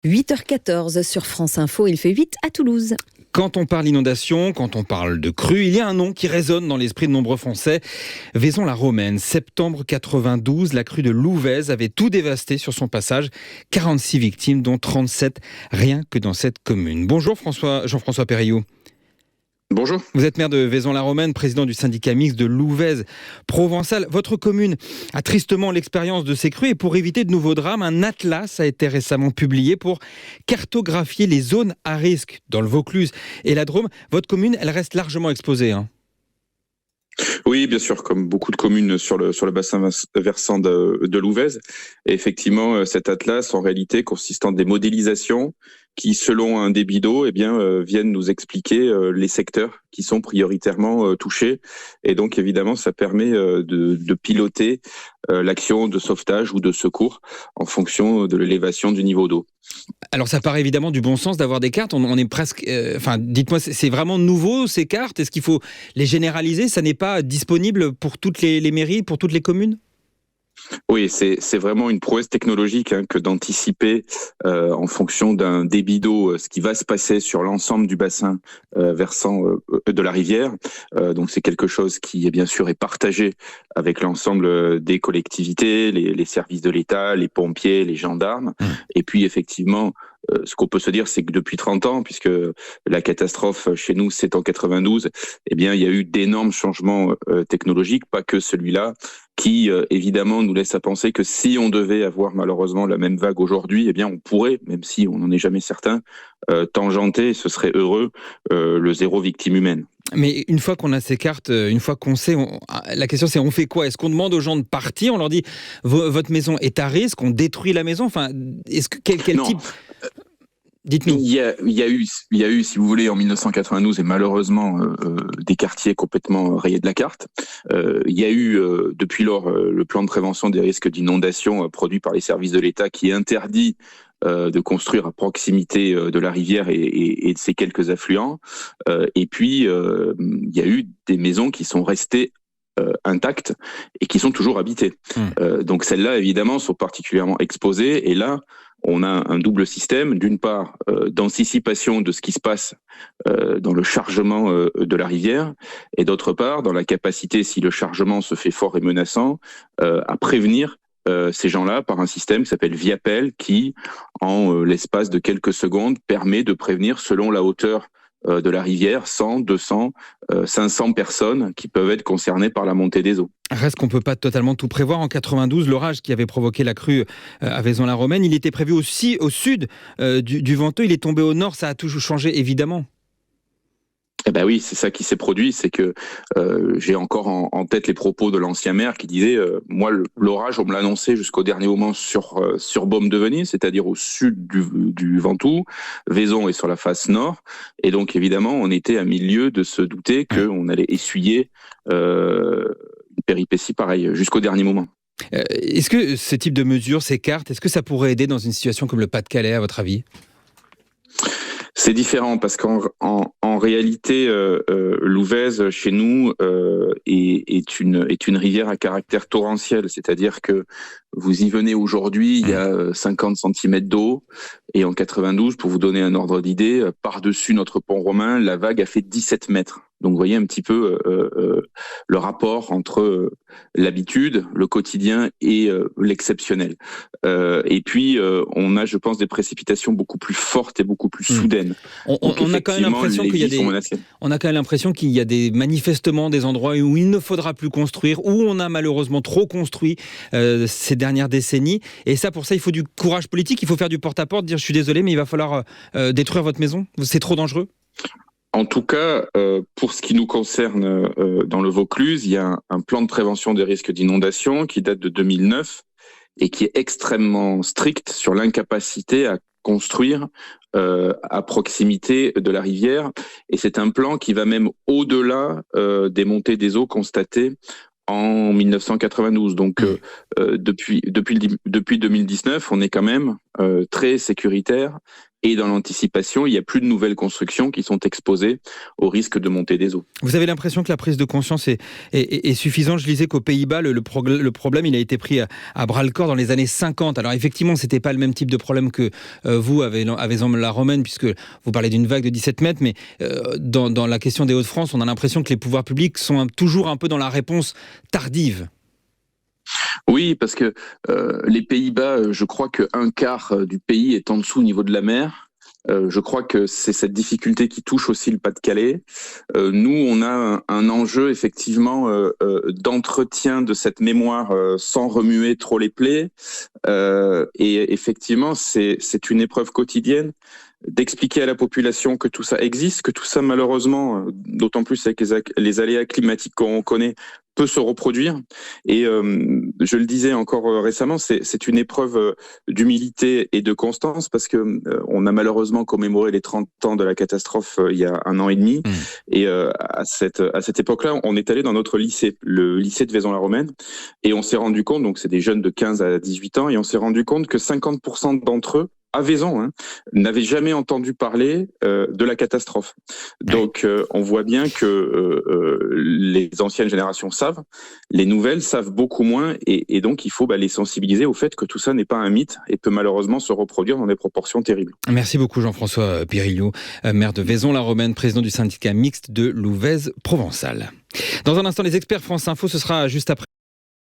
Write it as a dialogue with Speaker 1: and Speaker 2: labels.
Speaker 1: 8h14 sur France Info, il fait 8 à Toulouse.
Speaker 2: Quand on parle inondation, quand on parle de crue, il y a un nom qui résonne dans l'esprit de nombreux Français. Vaison-la-Romaine, septembre 92, la crue de Louvèze avait tout dévasté sur son passage. 46 victimes, dont 37 rien que dans cette commune. Bonjour Jean-François Perriot.
Speaker 3: Bonjour.
Speaker 2: Vous êtes maire de Vaison-la-Romaine, président du syndicat mixte de Louvèze provençal. Votre commune a tristement l'expérience de ces crues et pour éviter de nouveaux drames, un atlas a été récemment publié pour cartographier les zones à risque dans le Vaucluse et la Drôme. Votre commune, elle reste largement exposée.
Speaker 3: Oui, bien sûr, comme beaucoup de communes sur le bassin versant de Louvèze. Et effectivement, cet atlas, en réalité, consiste en des modélisations qui, selon un débit d'eau, viennent nous expliquer les secteurs qui sont prioritairement touchés. Et donc, évidemment, ça permet de piloter l'action de sauvetage ou de secours en fonction de l'élévation du niveau d'eau.
Speaker 2: Alors, ça paraît évidemment du bon sens d'avoir des cartes. On est presque... dites-moi, c'est vraiment nouveau, ces cartes ? Est-ce qu'il faut les généraliser ? Ça n'est pas disponible pour toutes les mairies, pour toutes les communes ?
Speaker 3: Oui, c'est vraiment une prouesse technologique que d'anticiper en fonction d'un débit d'eau ce qui va se passer sur l'ensemble du bassin versant de la rivière. Donc c'est quelque chose qui est bien sûr est partagé avec l'ensemble des collectivités, les services de l'État, les pompiers, les gendarmes. Et puis effectivement, ce qu'on peut se dire, c'est que depuis 30 ans, puisque la catastrophe chez nous, c'est en 92, il y a eu d'énormes changements technologiques, pas que celui-là, qui évidemment nous laisse à penser que si on devait avoir malheureusement la même vague aujourd'hui, on pourrait, même si on n'en est jamais certain, tangenter, ce serait heureux, le zéro victime humaine.
Speaker 2: Mais une fois qu'on a ces cartes, une fois qu'on sait, la question c'est on fait quoi ? Est-ce qu'on demande aux gens de partir ? On leur dit votre maison est à risque, on détruit la maison ? Enfin, est-ce que quel type... Dites-nous.
Speaker 3: Il y a eu, si vous voulez, en 1992 et malheureusement des quartiers complètement rayés de la carte. Il y a eu depuis lors le plan de prévention des risques d'inondation produit par les services de l'État qui interdit de construire à proximité de la rivière et de ses quelques affluents. Et puis il y a eu des maisons qui sont restées intactes et qui sont toujours habitées. Donc celles-là, évidemment, sont particulièrement exposées. Et là, on a un double système, d'une part d'anticipation de ce qui se passe dans le chargement de la rivière, et d'autre part dans la capacité, si le chargement se fait fort et menaçant, à prévenir ces gens-là par un système qui s'appelle Viapel, qui, en l'espace de quelques secondes, permet de prévenir selon la hauteur de la rivière 100, 200, 500 personnes qui peuvent être concernées par la montée des eaux.
Speaker 2: Reste qu'on ne peut pas totalement tout prévoir. En 92, l'orage qui avait provoqué la crue à Vaison-la-Romaine, il était prévu aussi au sud du Venteux. Il est tombé au nord, ça a tout changé évidemment.
Speaker 3: Oui, c'est ça qui s'est produit, c'est que j'ai encore en tête les propos de l'ancien maire qui disait moi l'orage on me l'a annoncé jusqu'au dernier moment sur Baume-de-Venise, c'est-à-dire au sud du Ventoux. Vaison est sur la face nord et donc évidemment on était à milieu de se douter qu'on allait essuyer une péripétie pareille jusqu'au dernier moment.
Speaker 2: Est-ce que ce type de mesures, ces cartes, est-ce que ça pourrait aider dans une situation comme le Pas-de-Calais à votre avis ?
Speaker 3: C'est différent parce qu'en réalité, Louvèze, chez nous, est une rivière à caractère torrentiel. C'est-à-dire que vous y venez aujourd'hui, il y a 50 cm d'eau. Et en 92, pour vous donner un ordre d'idée, par-dessus notre pont romain, la vague a fait 17 mètres. Donc vous voyez un petit peu le rapport entre l'habitude, le quotidien et l'exceptionnel. Et puis on a, je pense, des précipitations beaucoup plus fortes et beaucoup plus soudaines.
Speaker 2: On a quand même l'impression qu'il y a des manifestement des endroits où il ne faudra plus construire, où on a malheureusement trop construit ces dernières décennies. Et ça, pour ça, il faut du courage politique. Il faut faire du porte-à-porte, dire je suis désolé, mais il va falloir détruire votre maison. C'est trop dangereux.
Speaker 3: En tout cas, pour ce qui nous concerne dans le Vaucluse, il y a un plan de prévention des risques d'inondation qui date de 2009 et qui est extrêmement strict sur l'incapacité à construire à proximité de la rivière. Et c'est un plan qui va même au-delà des montées des eaux constatées en 1992. Donc depuis 2019, on est quand même très sécuritaire. Et dans l'anticipation, il n'y a plus de nouvelles constructions qui sont exposées au risque de montée des eaux.
Speaker 2: Vous avez l'impression que la prise de conscience est suffisante? Je lisais qu'aux Pays-Bas, le problème, il a été pris à bras-le-corps dans les années 50. Alors effectivement, ce n'était pas le même type de problème que vous avez la Romaine, puisque vous parlez d'une vague de 17 mètres, mais dans la question des Hauts-de-France, on a l'impression que les pouvoirs publics sont toujours un peu dans la réponse tardive.
Speaker 3: Oui, parce que les Pays-Bas, je crois qu'un quart du pays est en dessous au niveau de la mer. Je crois que c'est cette difficulté qui touche aussi le Pas-de-Calais. Nous, on a un enjeu effectivement d'entretien de cette mémoire sans remuer trop les plaies. Et effectivement, c'est une épreuve quotidienne d'expliquer à la population que tout ça existe, que tout ça malheureusement, d'autant plus avec les aléas climatiques qu'on connaît, peut se reproduire. Et je le disais encore récemment, c'est une épreuve d'humilité et de constance parce que on a malheureusement commémoré les 30 ans de la catastrophe il y a 1 an et demi. Et à cette époque-là, on est allé dans notre lycée, le lycée de Vaison-la-Romaine, et on s'est rendu compte, donc c'est des jeunes de 15 à 18 ans, et on s'est rendu compte que 50% d'entre eux, à Vaison, n'avaient jamais entendu parler de la catastrophe. Donc on voit bien que les anciennes générations savent, les nouvelles savent beaucoup moins, et donc il faut les sensibiliser au fait que tout ça n'est pas un mythe et peut malheureusement se reproduire dans des proportions terribles.
Speaker 2: Merci beaucoup Jean-François Pirilloux, maire de Vaison-la-Romaine, président du syndicat mixte de l'Ouvèze provençal. Dans un instant, les experts France Info, ce sera juste après.